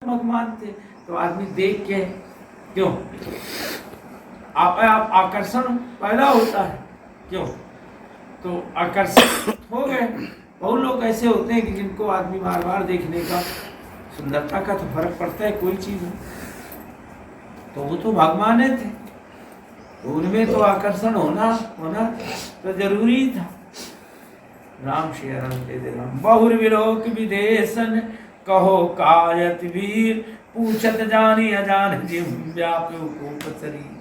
भगवान थे। तो आदमी देख के क्यों आप आकर्षण पैदा होता है, क्यों तो आकर्षित हो गए। बहुत लोग ऐसे होते हैं कि जिनको आदमी बार बार देखने का, सुंदरता का तो फर्क पड़ता है कोई चीज में, तो वो तो भगवान थे, तो उनमें तो आकर्षण होना तो जरूरी था। राम श्री राम दे दे राम। बहुर्विलोक विदेशन कहो कायत वीर, पूछत जानी अजान जिम व्याप्यो कोप शरीर।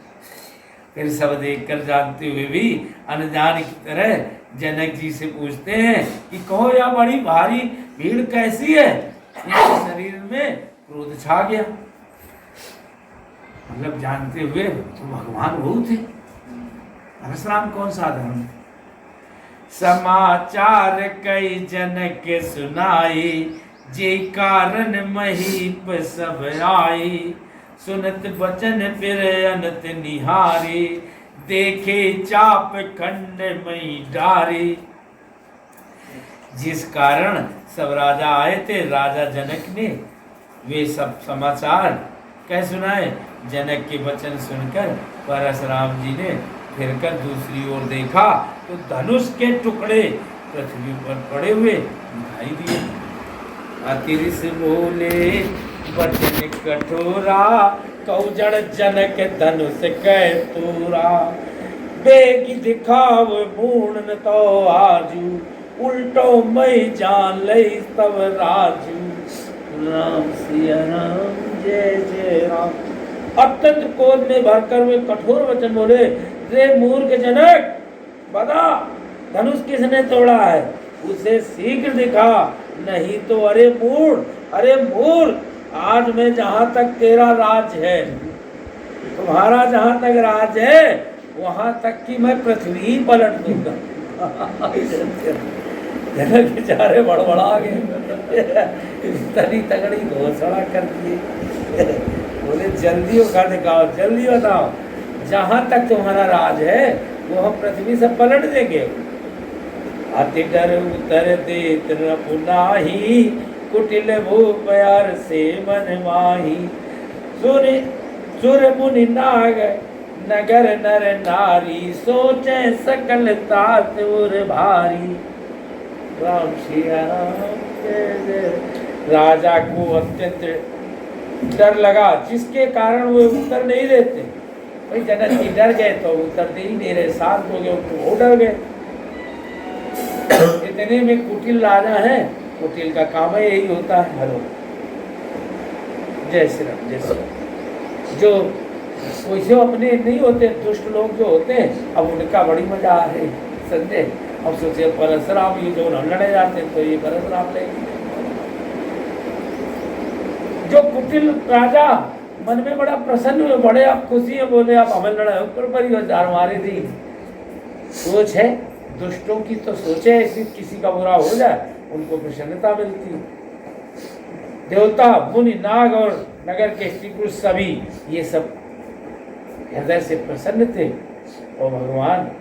फिर सब देख कर जानते हुए भी अनजान की तरह जनक जी से पूछते हैं कि कहो यह बड़ी भारी भीड़ कैसी है, इनके शरीर में क्रोध छा गया। मतलब जानते हुए तो भगवान वो थे, परशुराम कौन सा धर्म। समाचार कई जनक सुनाई, जे कारण महीप सब आई। सुनत बचन फिर अनत निहारी, देखे चाप खंड मई डारी। जिस कारण सब राजा आए थे, राजा जनक ने वे सब समाचार कह सुनाए। जनक के वचन सुनकर परशुराम जी ने फिरकर दूसरी ओर देखा तो धनुष के टुकड़े पृथ्वी पर पड़े हुए दिखाई दिए। अतिरिस बोले वचन कठोरा, कौजड़ जनक धनुष कै तोरा। बेगी दिखाव मूर्ण तो आजू, उल्टो मई जान लई तब राजू। राम सिया राम जय जय राम। अत्यंत क्रोध में भरकर वे कठोर वचन बोले, रे मूर्ख जनक, बता धनुष किसने तोड़ा है, उसे शीघ्र दिखा, नहीं तो अरे मूर्ख, आज मैं जहाँ तक तेरा राज है, तुम्हारा जहाँ तक राज है, वहाँ तक की मैं पृथ्वी पलट दूंगा। जनक बेचारे बड़बड़ा गए, इतनी तगड़ी घोषणा कर दी। बोले जल्दी उठा दिखाओ, जल्दी बताओ, जहाँ तक तुम्हारा राज है वो हम पृथ्वी से पलट देंगे। अति डर उतर देत पुनाही, कुटिल भूप यार से मन माही। सुर मुनि नाग नगर नर नारी, सोचे सकल तात उर भारी। राम श्री राम राजा को अत्यंत डर लगा, जिसके कारण वो उत्तर नहीं देते। भाई जनक जी डर गए तो उत्तर दे ही नहीं रहे, शांत हो गए तो वो डर गए। इतने में कुटिल राजा है, कुटिल का काम है यही होता है। हेलो जय श्री राम, जय श्री राम। जो वैसे अपने नहीं होते, दुष्ट लोग जो होते हैं, अब उनका बड़ी मजा आ रही संजय। अब सोचे परशुराम ये जो लड़ने जाते तो ये परशुराम लेंगे। जो कुटिल राजा मन में बड़ा प्रसन्न हुए, बड़े आप खुशी है, बोले आप हमें लड़ाई ऊपर पर ही हमारी दी सोच है। दुष्टों की तो सोचे ऐसी, किसी का बुरा हो जाए उनको प्रसन्नता मिलती। देवता मुनि नाग और नगर के स्त्री पुरुष सभी ये सब हृदय से प्रसन्न थे, और भगवान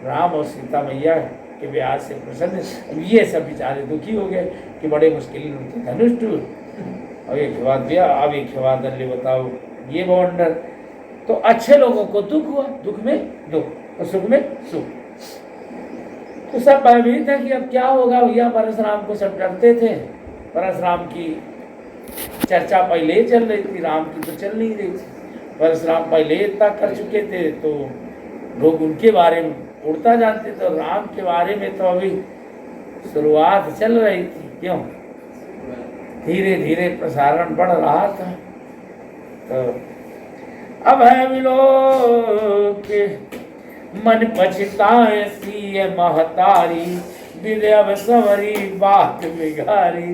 राम और सीता मैया के ब्याह से प्रसन्न। ये सब बेचारे दुखी हो गए कि बड़े मुश्किल उनके धनुष टूट। अब एक बात दिया, अब एक बात बताओ ये बवंडर। तो अच्छे लोगों को दुख हुआ, दुख में दुख और सुख में सुख। तो सब भयभीत है कि अब क्या होगा भैया। परशुराम को सब डरते थे, परशुराम की चर्चा पहले ही चल रही थी, राम की तो चल नहीं रही थी। परशुराम पहले इतना कर चुके थे तो लोग उनके बारे में उड़ता जानते थे, राम के बारे में तो अभी शुरुआत चल रही थी। क्यों धीरे धीरे प्रसारण बढ़ रहा था। तो अब है विलोक मन पछताए सी महतारी, विद्या सवरी बात बिगारी।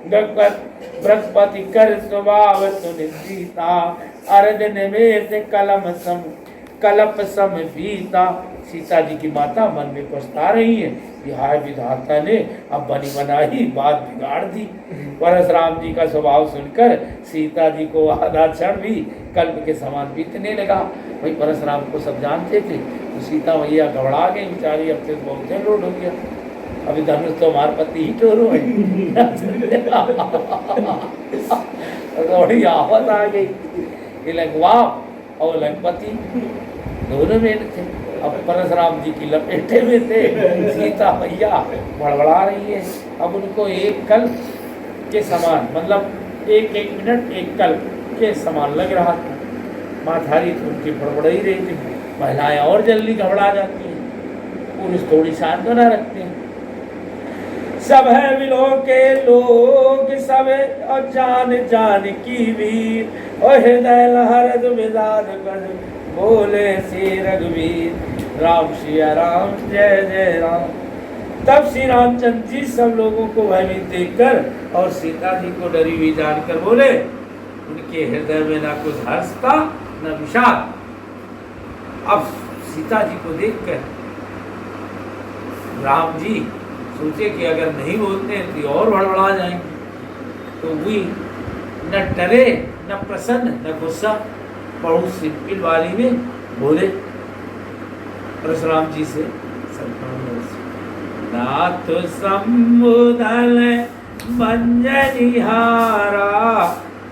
बृहस्पति कर स्वभाव सुन सीता, अर्ध निवेश कलप सम बीता। सीता जी की माता मन में पछता रही है, हाय विधाता ने अब बनी बनाई बात बिगाड़ दी। परशुराम जी का स्वभाव सुनकर सीता जी को आधा क्षण भी कल्प के समान बीतने लगा। भाई परशुराम को सब जानते थे, तो सीता मैया घबरा गई बेचारी, अब से बहुत लोड हो गया। अभी धनुष तो हमारे पति ही टोरो है। थोड़ी आफत आ गई कि लंगवा और लंगपति दोनों में थे। अब परशुराम जी की लपेटे में थे, सीता मैया बड़बड़ा रही है। अब उनको एक कल्प के समान, मतलब एक मिनट एक कल्प के समान लग रहा था। माथारी तो उनकी बड़बड़ ही रही थी। महिलाएं और जल्दी घबरा जाती हैं, पुरुष थोड़ी शांत बना रखते हैं। सब है विलो के लोग सब और जान जान की वीर और हृदय लहरद मिजाज कर बोले श्री रघुवीर राम सिया राम जय जय राम। तब श्री रामचंद्र जी सब लोगों को भयभीत देखकर और सीता जी को डरी हुई जानकर बोले। उनके हृदय में ना कुछ हर्ष था न विषाद। अब सीता जी को देखकर राम जी सोचे कि अगर नहीं बोलते हैं तो और बड़बड़ा जाएंगे, तो भी न डरे न प्रसन्न न गुस्सा, बहुत सिंपल वाली में बोले परशुराम जी से। ना तो संबोधन मंजनिहारा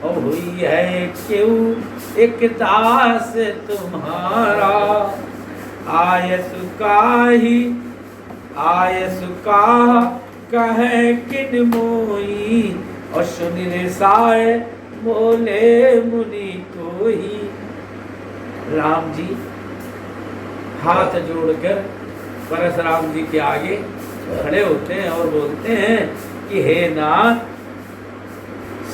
और हुई है क्यों एक दास तुम्हारा। आयस का कहे किन मोई और सुनि रिसाए बोले मुनि को ही। राम जी हाथ जोड़कर परशुराम जी के आगे खड़े होते हैं और बोलते हैं कि हे नाथ,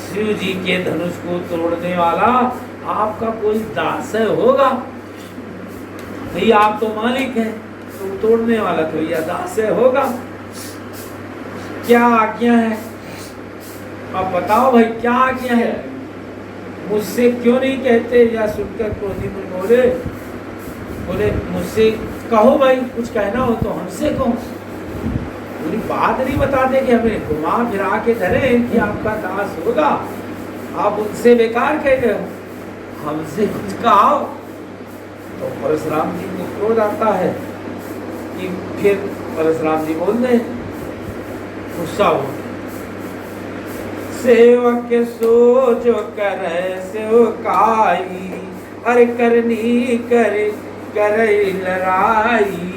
शिव जी के धनुष को तोड़ने वाला आपका कोई दास होगा? भैया आप तो मालिक हैं, तो तोड़ने वाला तो यह दास होगा। क्या आज्ञा है? अब बताओ भाई क्या आज्ञा है? मुझसे क्यों नहीं कहते? या सुनकर क्रोधी में बोले मुझसे कहो भाई, कुछ कहना हो तो हमसे कहो। पूरी बात नहीं बताते कि हमें घुमा फिरा के धरे कि आपका दास होगा। आप उनसे बेकार कह रहे हो, हमसे कुछ कहो। तो परशुराम जी को क्रोध आता है कि फिर परशुराम जी बोल रहे, गुस्सा हो, सेवक सोच करे सेवकाई अरे करनी करे करे लड़ाई।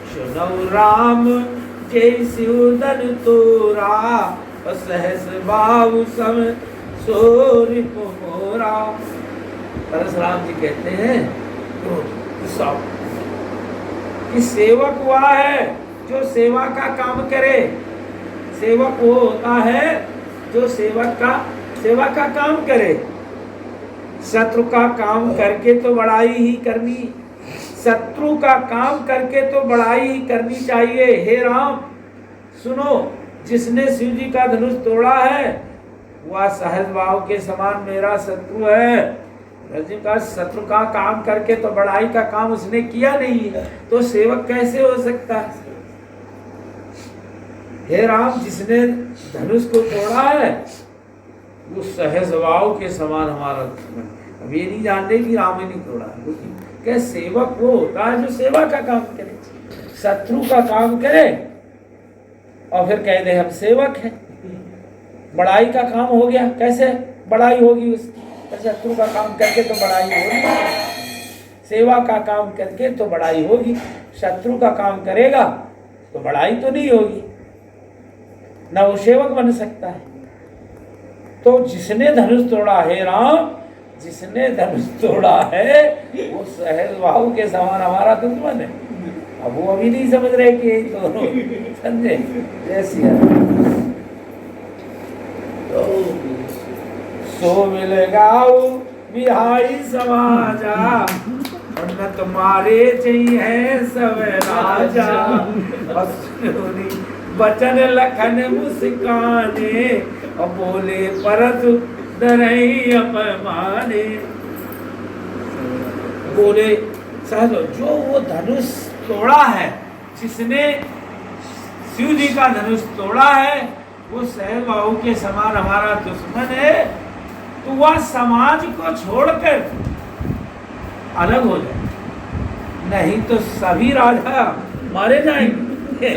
सुनो राम जय शिवदन तोरा और सहस बाबू सम सोर मोरा। परशुराम जी कहते हैं गुस्सा कि सेवक हुआ है जो सेवा का काम करे। सेवक वो होता है जो सेवा का काम करे। शत्रु का काम करके तो बड़ाई ही करनी, शत्रु का काम करके तो बड़ाई ही करनी चाहिए। हे राम सुनो, जिसने शिव जी का धनुष तोड़ा है वह सहज भाव के समान मेरा शत्रु है। रजनी का शत्रु का काम करके तो बड़ाई का काम उसने किया नहीं है, तो सेवक कैसे हो सकता है? हे राम, जिसने धनुष को तोड़ा है वो सहज भाव के समान हमारा दुश्मन। अब ये नहीं जानते कि राम ने नहीं तोड़ा, क्या सेवक वो होता है जो सेवा का काम करे, शत्रु का काम करे और फिर कह दे हम सेवक हैं। बड़ाई का काम हो गया, कैसे बड़ाई होगी उसकी? शत्रु का काम करके तो बड़ाई होगी, सेवा का काम करके तो बड़ाई होगी। शत्रु का काम करेगा तो बड़ाई तो नहीं होगी, ना वो सेवक बन सकता है। तो जिसने धनुष तोड़ा है राम, जिसने धनुष तोड़ा है वो सहज बाहु के समान हमारा दुश्मन है। अब वो अभी नहीं समझ रहे कि यही दोनों समझे। जैसी सो मिल गाऊ बिहाई समाजा न तुम्हारे चाहिए सब राजा। बचन लखन मुस्काने और बोले परत डरई अपमाने। बोले सहज जो वो धनुष तोड़ा है, जिसने शिव जी का धनुष तोड़ा है वो सहज बाहु के समान हमारा दुश्मन है। तो वह समाज को छोड़कर अलग हो जाए, नहीं तो सभी राजा मारे जाएंगे।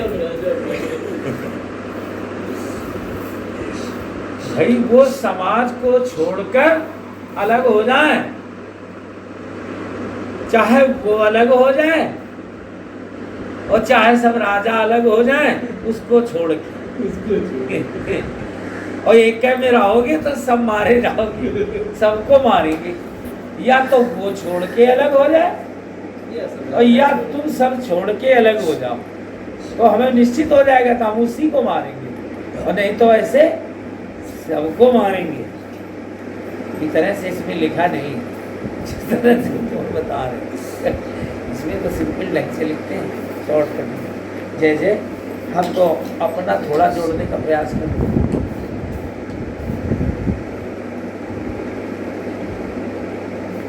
भाई वो समाज को छोड़कर अलग हो जाए, चाहे वो अलग हो जाए और चाहे सब राजा अलग हो जाए, उसको छोड़ के और एक में रहोगे तो सब मारे जाओगे, सबको मारेंगे। या तो वो छोड़ के अलग हो जाए और या तुम सब छोड़ के अलग हो जाओ, तो हमें निश्चित हो जाएगा तो हम उसी को मारेंगे, और नहीं तो ऐसे सबको मारेंगे। इस तरह से इसमें लिखा नहीं, जिस तरह से तुम बता रहे इसमें तो सिंपल ढंग से लिखते हैं, शॉर्ट करते। जय जय, हम तो अपना थोड़ा जोड़ने का प्रयास करते हैं।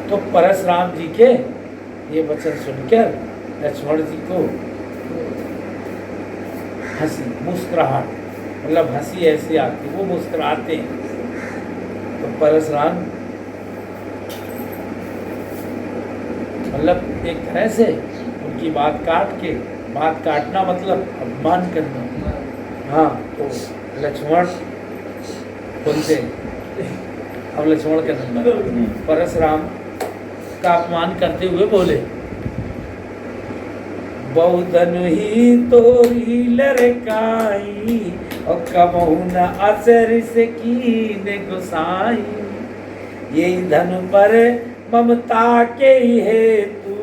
तो परशुराम जी के ये वचन सुनकर लक्ष्मण जी को हंसी, मुस्कुराहट, मतलब हंसी ऐसी आती, वो मुस्कुराते हैं। तो परशुराम मतलब एक तरह से उनकी बात काट के, बात काटना मतलब अपमान करना। हाँ, तो लक्ष्मण बोलते, अब लक्ष्मण का नंबर, परशुराम का अपमान करते हुए बोले, बहुधन ही तोरी लड़काई और कबहू न असर से कीने गुसाई, यही धन पर ममता के हेतु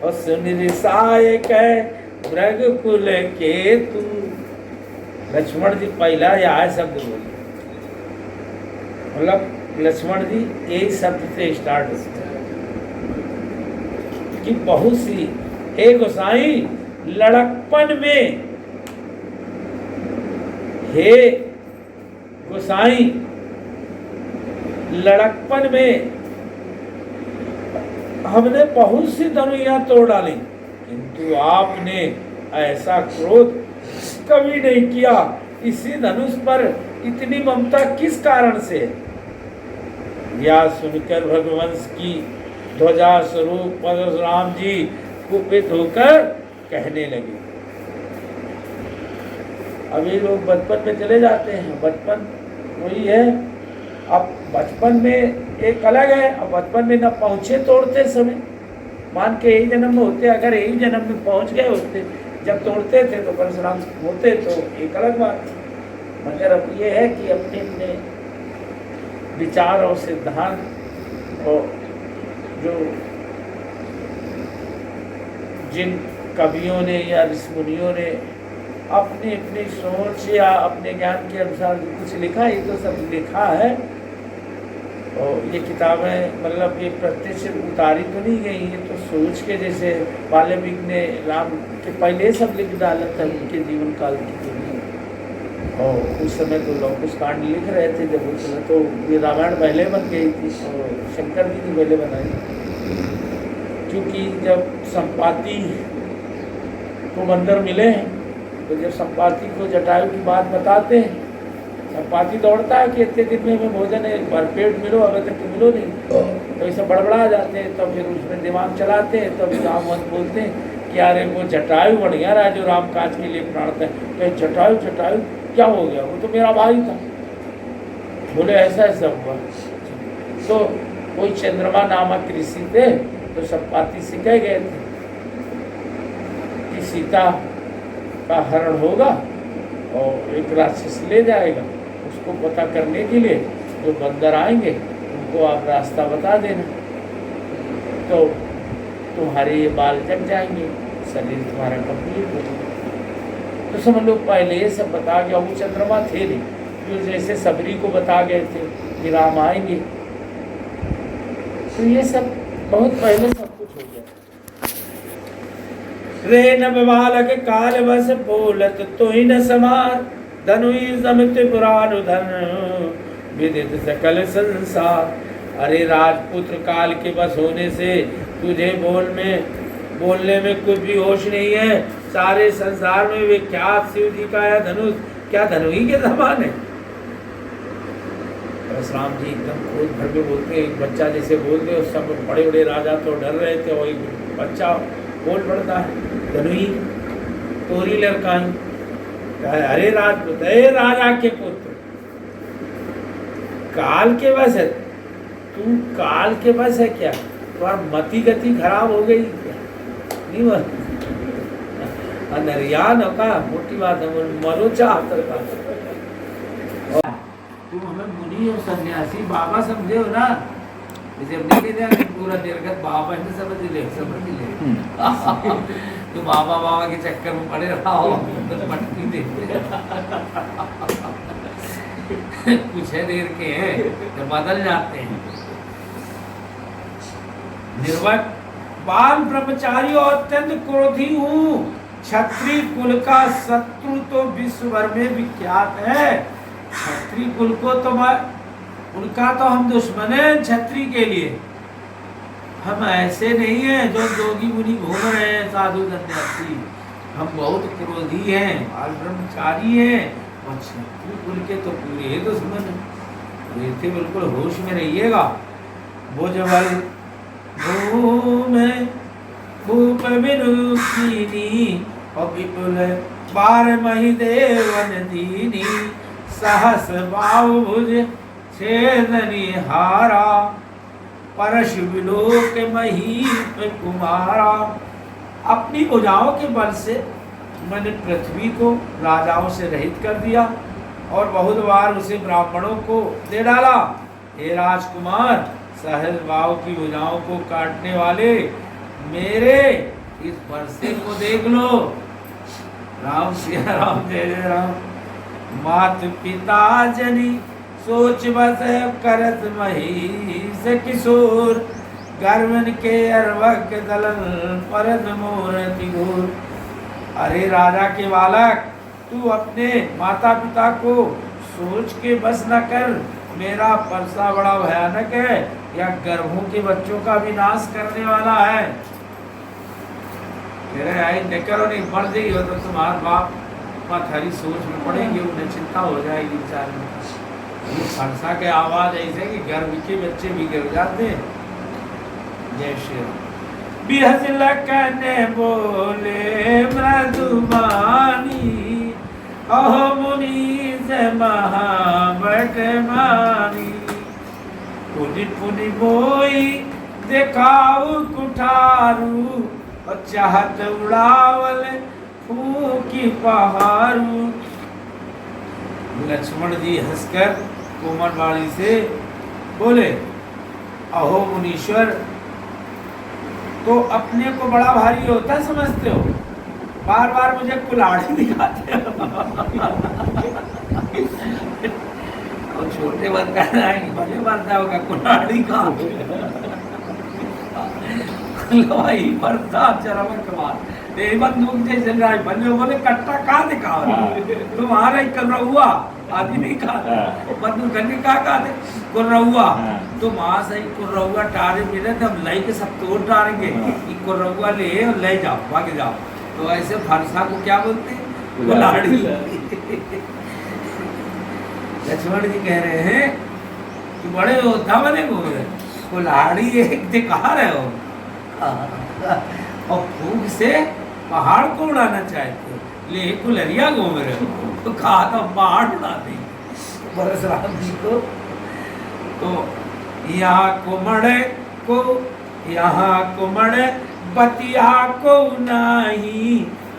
और सुन रिसाय के मृग कुल के तू। लक्ष्मण जी पहला यह शब्द बोले, मतलब लक्ष्मण जी यही शब्द से स्टार्ट होते कि बहुत सी, हे गोसाई लड़कपन में, हे गोसाई लड़कपन में हमने बहुत सी धनुइयां तोड़ डाली, किंतु आपने ऐसा क्रोध कभी नहीं किया। इसी धनुष पर इतनी ममता किस कारण से? यह सुनकर भगवंश की ध्वजा स्वरूप परशुराम जी कुपित होकर कहने लगे। अभी लोग बचपन में चले जाते हैं, बचपन वही है। अब बचपन में एक अलग है, अब बचपन में न पहुँचे तोड़ते समय, मान के यही जन्म में होते, अगर यही जन्म में पहुँच गए होते, जब तोड़ते थे तो परशुराम होते तो एक अलग बात। मगर अब ये है कि अपने अपने विचार और सिद्धांत और जो जिन कवियों ने या ऋषिमुनियों ने अपनी अपनी सोच या अपने ज्ञान के अनुसार जो कुछ लिखा, ये तो सब लिखा है। और ये किताबें मतलब ये प्रत्यक्ष उतारी तो नहीं गई, ये तो सोच के, जैसे वाल्मीकि ने राम के पहले सब लिख डाला था उनके जीवन काल की दुनिया। और उस समय तो लौकुश कांड लिख रहे थे, जब उस समय तो ये रामायण पहले बन गई थी और शंकर जी ने पहले बनाई। क्योंकि जब संपाति को बंदर मिले हैं, तो जब संपाति को जटायु की बात बताते हैं, संपाति दौड़ता है कि इतने दिन में हमें भोजन है, भरपेट मिलो, अगर तक तो मिलो नहीं, तो ऐसे बड़बड़ा जाते हैं। तब फिर उसमें दिमाग चलाते हैं, तब रामवंत बोलते हैं कि अरे वो जटायु बढ़िया रहा जो राम काज के लिए प्राणता है। तो जटायु जटायु क्या हो गया, वो तो मेरा भाई था। बोले ऐसा ऐसा हुआ। तो कोई चंद्रमा नामक ऋषि थे, तो संपाति से कह गए थे कि सीता का हरण होगा और एक राक्षस ले जाएगा, उसको पता करने के लिए जो बंदर आएंगे उनको आप रास्ता बता देना, तो तुम्हारे ये बाल जग जाएंगे, शरीर तुम्हारा कंप्लीट होगा। तो समझ लो पहले ये सब बता गया। वो चंद्रमा थे नहीं, जो जैसे सबरी को बता गए थे कि राम आएंगे, तो ये सब बहुत पहले सब कुछ हो गया। रे न बालक काल बस बोलत तो ही न समार, धनुई समित पुराण धन विदित सकल संसार। अरे राजपुत्र काल के बस होने से तुझे बोलने में कुछ भी होश नहीं है। सारे संसार में विख्यात शिव जी का यह धनुष क्या धनुई के समान है। परशुराम जी एकदम क्रोध भर के बोलते हैं, एक बच्चा जैसे बोलते हैं, सब बड़े बड़े राजा तो डर रहे थे, और एक बच्चा बोल पड़ता है, धनुई तोरी लड़काई। अरे राजपुत्र, अरे राजा के पुत्र, काल के बस है, तू काल के बस है क्या? तुम्हार मति गति खराब हो गई क्या? नहीं बोल नरियान का मोटी बात है, मरो चाहतर का। तुम हमें मुनि और सन्यासी बाबा समझे हो ना, जैसे अपने के पूरा निर्गत बाबा है, समझ ले तो बाबा के चक्कर में पड़े रहा हो तो पटकी दे कुछ है देर के हैं तो बदल जाते हैं। निर्वक बाल ब्रह्मचारी और अत्यंत क्रोधी हूँ, क्षत्रिय कुल का शत्रु तो विश्व भर में विख्यात है। क्षत्रिय कुल को तो उनका तो हम दुश्मन है क्षत्रिय के लिए। हम ऐसे नहीं हैं जो जोगी मुनि घूम रहे हैं साधु सन्यासी, हम बहुत क्रोधी हैं, बाल ब्रह्मचारी हैं और क्षत्रिय कुल के तो पूरे दुश्मन हैं। थे बिल्कुल होश में रहिएगा। भुजबल भूमि भूप विनुखीनी और विपुल बारमही देवन दीनी, सहस बाहुभुज छेदनी हारा, परश विलोक महीप कुमारा। अपनी भुजाओं के बल से मैंने पृथ्वी को राजाओं से रहित कर दिया और बहुत बार उसे ब्राह्मणों को दे डाला। हे राजकुमार, सहज भाव की भुजाओं को काटने वाले मेरे इस वर्षे को देख लो। राम सिया राम, जय जय राम। मात पिता जनी सोच बस करत महीस किशोर, गर्वन के अरवक दलन परद मूर्ति घोर। अरे राजा के बालक, तू अपने माता पिता को सोच के बस न कर, मेरा परसा बड़ा भयानक है, या गर्भों के बच्चों का विनाश करने वाला है। आई करो नहीं मर जाएगी तो तुम्हारा बाप थारी सोच में पड़ेंगे, उन्हें चिंता हो जाएगी विचार में। फरसा के आवाज ऐसे कि गर्भ के बच्चे भी गिर जाते हैं। जय श्री राम। बिहस लखने बोले मृदुबानी, अहो मुनि से महाबट मानी। पुनि पुनि बोई देखाऊ कुठारू, और चाहत उड़ावल फूकी पहाड़ू। लक्ष्मण जी हंसकर कोमल वाणी से बोले, अहो मुनीश्वर, तो अपने को बड़ा भारी होता समझते हो, बार बार मुझे कुल्हाड़ी दिखाते हो। और छोटे बंदा है, बड़े बंदा होगा कुल्हाड़ी का लवाई बरदा चरम कमाल। बंदूक जैसे बोले कट्टा कहाँ दिखा तुम्हारा कर रहुआ आदमी का बंदूक कहा कर रहुआ तो वहां से रहुआ टारे मिले तो हम लई के सब तोड़ डालेंगे, रहुआ ले और ले जाओ भागे जाओ। तो ऐसे फरसा को क्या बोलते हैं? कुल्हाड़ी। लक्ष्मण जी कह रहे हैं कि बड़े योद्धा बने हो, कुल्हाड़ी एक दिखा रहे हो और फूंक से पहाड़ को उड़ाना चाहते हो, ले कुलरिया घूम रहे हो, तो कहा था पहाड़ उड़ा देंगे परशुराम जी को। तो यहाँ कुमड़ बतिया को नाही,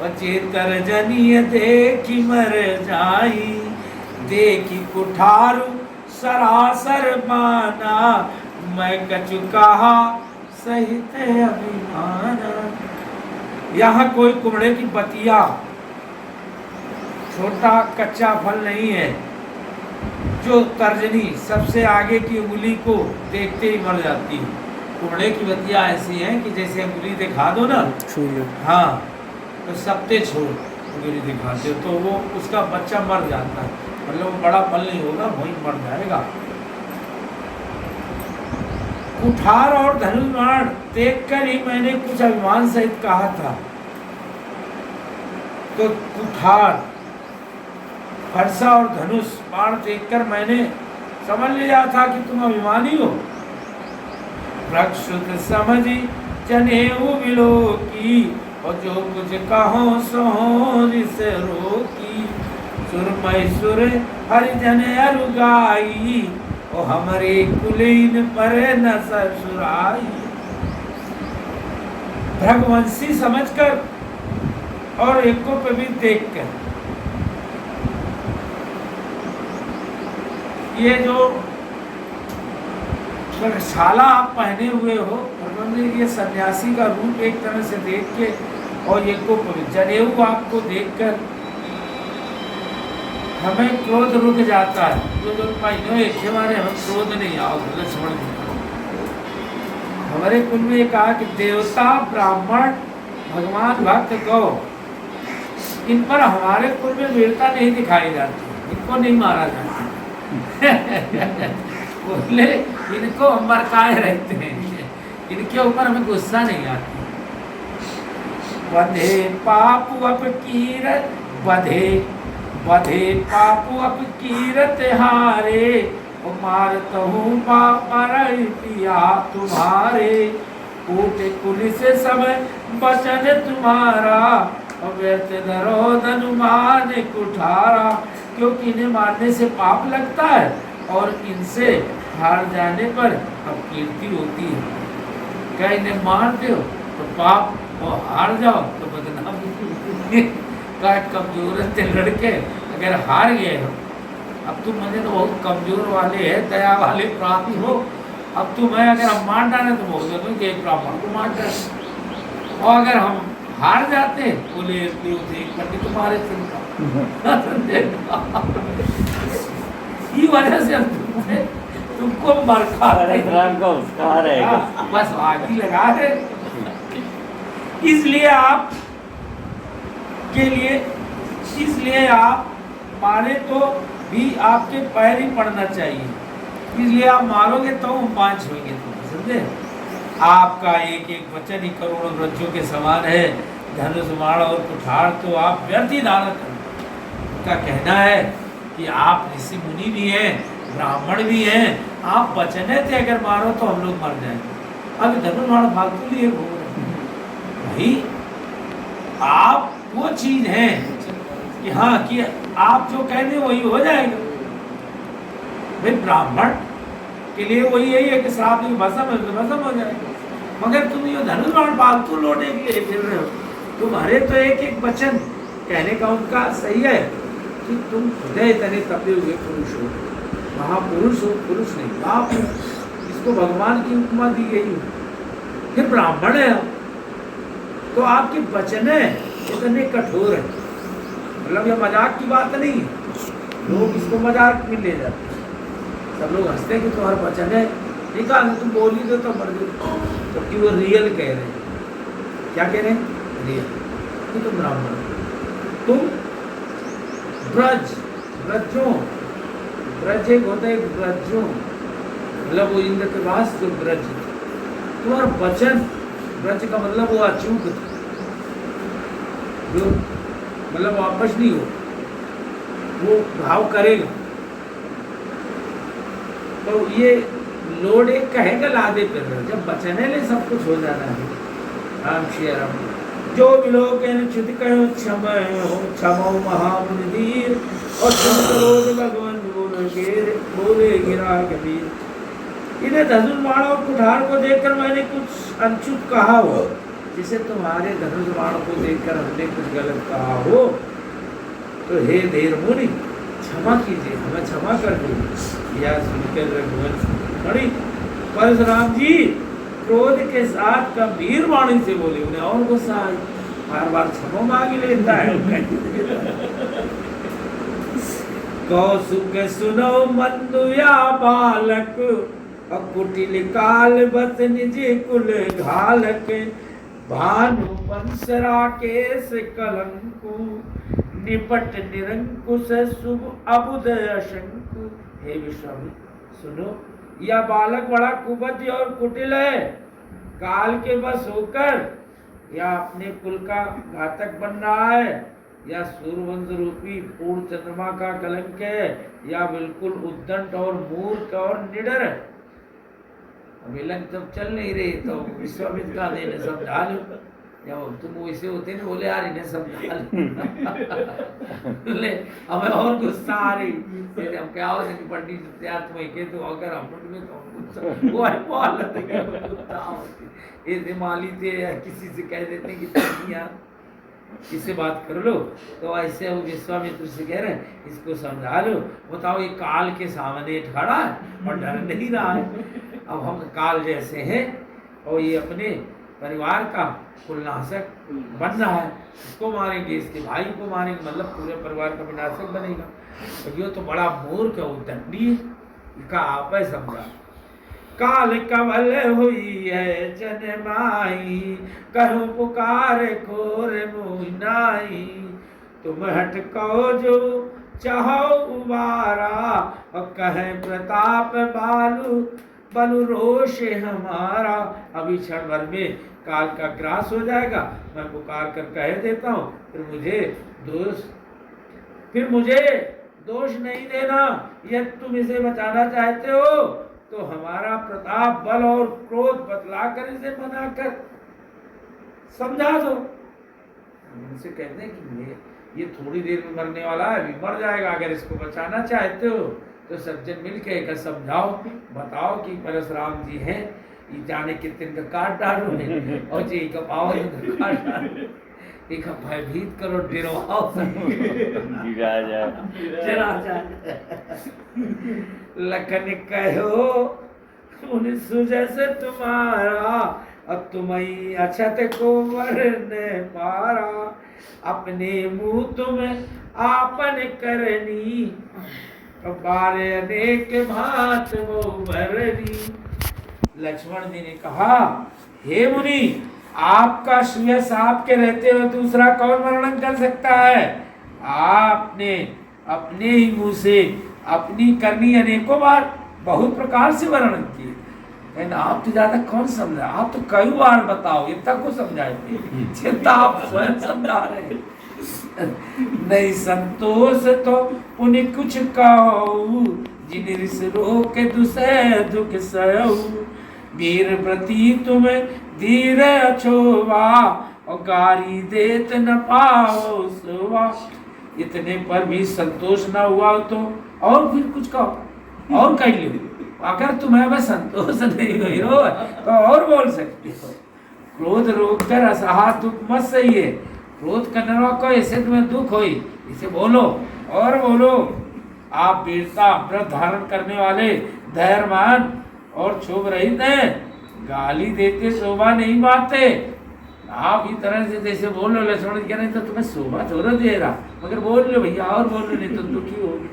और चेतर जनिय देखी मर जाई। देखी कुठारू सरासर माना, मैं कछु कहा सहित अभिमान। यहाँ कोई कुमड़े की बतिया, छोटा कच्चा फल नहीं है जो तर्जनी सबसे आगे की उंगली को देखते ही मर जाती है। कुमड़े की बतिया ऐसी है कि जैसे उंगली दिखा दो ना, हाँ, तो सबते छोड़ उंगली दिखाते हो तो वो उसका बच्चा मर जाता है, मतलब बड़ा फल नहीं होगा, वहीं मर जाएगा। कुठार और धनुष बाण देखकर ही मैंने कुछ अभिमान सहित कहा था। तो कुठार, फरसा और धनुष बाण देखकर मैंने समझ लिया था कि तुम अभिमानी हो। रक्षुत समझी जनेऊ विलोकी, और जो कुछ कहो सो रिस रोकी। सुरमय सुर हरिजन अरुगाई, ओ हमारे कुलीन पर न ससुराई। भ्रगवंशी समझकर और एको पे भी देखकर ये जो शाला आप पहने हुए हो, उन्होंने ये सन्यासी का रूप एक तरह से देख के और ये को जनेऊ आपको देखकर हमें क्रोध रुक जाता है। जो महीनों एक के बारे हमें क्रोध नहीं आओ लक्ष्मण जी। हमारे कुल में कहा कि देवता ब्राह्मण भगवान भक्त गौ, इन पर हमारे कुल में वीरता नहीं दिखाई जाती, इनको नहीं मारा जाता। बोले इनको हम मरकाए रहते हैं, इनके ऊपर हमें गुस्सा नहीं आता। बधे पापु अप कीरत बधे बधे पापु अप कीरत हारे, मारत हूँ मरई पिया तुम्हारे। कूट कुल से सब बचन तुम्हारा, व्यर्थ धरो धनुमान कुठारा। क्योंकि इन्हें मारने से पाप लगता है और इनसे हार जाने पर अब कीर्ति होती है। क्या इन्हें मार दो तो पाप, और हार जाओ तो बदनामी। क्या कमजोर थे लड़के, अगर हार गए हो, अब तुम मुझे तो बहुत कमजोर वाले है, दया वाले प्राप्त हो, अब तुम्हें अगर हम मार डालें तो बोल कि एक ब्राह्मण को मार डाले। और अगर हम हार जाते बोले पंडित तुम्हारे वजह से तुमको मरखा बस आगे लगा दे। इसलिए आप के लिए, इसलिए आप मारे तो भी आपके पैर ही पड़ना चाहिए, इसलिए आप मारोगे तो हम पांच होंगे, समझे। आपका एक एक वचन ही करोड़ों वृक्षों के समान है, धनुष बाण और कुठार तो आप व्यर्थ ही धारण कर। उनका कहना है कि आप ऋषि मुनि भी हैं, ब्राह्मण भी हैं, आप बचने थे, अगर मारो तो हम लोग मर जाएंगे। अब धनुष बाण फालतू लिए घूम रहे भाई। आप वो चीज है कि हाँ कि आप जो कहते वही हो जाएगा। भाई ब्राह्मण के लिए वही यही है कि श्राप भस्म है तो भस्म हो जाएगा, मगर तुम ये धनुष बाण फालतू लौटे के लिए खेल रहे हो। तुम्हारे तो एक एक वचन कहने का उनका सही है कि तुम हृदय तने तपे हुए पुरुष हो, महापुरुष हो, पुरुष नहीं आप। इसको भगवान की उपमा दी गई है। फिर ब्राह्मण है तो आपके वचन है इतने कठोर है, मतलब ये मजाक की बात नहीं है, लोग इसको मजाक में ले जाते हैं। सब लोग हंसते हैं कि तुम्हारा वचन है, निकाल तुम बोल ही दो तो मर जाओ, जबकि वो रियल कह रहे हैं। क्या कह रहे हैं? रियल कि तुम ब्राह्मण, तुम ब्रज, ब्रजों, ब्रज एक होता है ब्रजों, मतलब वो इंद्र के पास जो ब्रज, तुम्हारा वचन, ब्रज का मतलब वो अचूक था, जो मतलब वापस नहीं हो, वो भाव करेगा। तो ये लोड एक कहेगा लादे पर, जब बचने ले सब कुछ हो जाना है। राम श्री राम। जो विलोक क्षुत कहो क्षम हो क्षमो महामुनिधीर, और क्रोध भगवान बोले गिरा कबीर। इन्हें धनुष बाण और कुठार को देखकर मैंने कुछ अनछुत कहा हो, जिसे तुम्हारे धनुष बाण को देखकर हमने कुछ गलत कहा हो, तो हे धीर मुनि क्षमा कीजिए, हमें क्षमा कर दीजिए। यह सुनकर रघुवंश बड़ी परशुराम जी क्रोध के साथ गंभीर वाणी से बोले, उन्हें और गुस्सा आई, बार बार क्षमा मांग लेता है। कौसुक सुनो मंदुया बालक, कुटिल काल बत निज कुल घालक। भानु वंश राकेश कलंकु, निपट निरंकुश शुभ अबुद अशंकु। हे विश्वामित्र सुनो, यह बालक बड़ा कुबद्ध और कुटिल है, काल के बस होकर या अपने कुल का घातक बन रहा है, या सूर्यवंश रूपी पूर्ण चंद्रमा का कलंक है, या बिल्कुल उद्दंड और मूर्ख और निडर है। अभी लंग जब चल नहीं रही तो विश्वामित्र का देने समझा लो। जब तुम वैसे होते ना बोले यार इन्हें समझा ले हमें और गुस्सा आ रही फिर हम क्या हो जाएंगे पंडित यार तुम एक तो अगर हम में तो गुस्सा वो है बोल गुस्सा ऐसे माली थे या किसी से कह देते कि तुम यार इससे बात कर लो तो ऐसे वो विश्वामित्र से कह रहे हैं इसको समझा लो बताओ ये काल के सामने खड़ा है और डर नहीं रहा है अब हम काल जैसे हैं और ये अपने परिवार का कुलनाशक बन रहा है इसको मारेंगे इसके भाई को मारेंगे मतलब पूरे परिवार का विनाशक बनेगा और ये तो बड़ा मूर्ख है उद्दंडी इसका आप है समझा काल कवल हुई है जनमाई कहूँ पुकार खोर मुनाई तुम हटको जो चाहो उबारा और कहे प्रताप बालू बलु रोष हमारा अभी क्षण भर में काल का ग्रास हो जाएगा मैं पुकार कर कह देता हूँ फिर मुझे दोष नहीं देना यदि तुम इसे बचाना चाहते हो तो हमारा प्रताप बल और क्रोध बतला कर इसे मना कर समझा दो उनसे कहते हैं कि ये थोड़ी देर में मरने वाला है अभी मर जाएगा अगर इसको बचाना चाहते हो तो सज्जन मिल के एक समझाओ बताओ कि परशुराम जी हैं ये जाने कितने का काट डालो और जी का पावर काट डालो एक भयभीत करो डराओ लखन कहो उन सुजय से तुम्हारा अब तुम्हें अछत को मरने पारा अपने मुंह तुम्हें आपन करनी बारे अनेक भात वो भरनी लक्ष्मण जी ने कहा हे मुनि आपका सुयश आपके रहते हुए दूसरा कौन वर्णन कर सकता है आपने अपने ही मुंह से अपनी करनी अनेकों बार बहुत प्रकार से वर्णन किए आप तो ज्यादा कौन समझा आप तो कई बार बताओ इतना को समझाए चिंता आप स्वयं समझा रहे नहीं संतोष तो पुण्य कुछ कहो जिन रिस रोक दुसह दुख सहु वीर प्रति तुम धीर अछोवा और गारी देत न पाओ सोवा इतने पर भी संतोष न हुआ तो और फिर कुछ कहो और कह लो अगर तुम्हें मैं संतोष नहीं हुई हो तो और बोल सकती हो क्रोध रोक कर असहा दुख मत सही है क्रोध करने को ऐसे तुम्हें दुख हुई इसे बोलो और बोलो आप वीरता व्रत धारण करने वाले धैर्यमान और क्षोभ रहित हैं गाली देते शोभा नहीं पाते आप इस तरह से जैसे बोल लो लक्ष्मण जी कह रहे तो तुम्हें शोभा थोड़ा दे रहा मगर बोल लो भैया और बोल लो नहीं तो दुखी होगी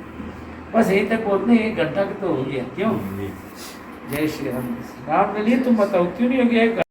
बस यही तक बोलते 1 घंटा का तो हो गया क्यों जय श्री राम राम ने लिए तुम बताओ क्यों नहीं हो गया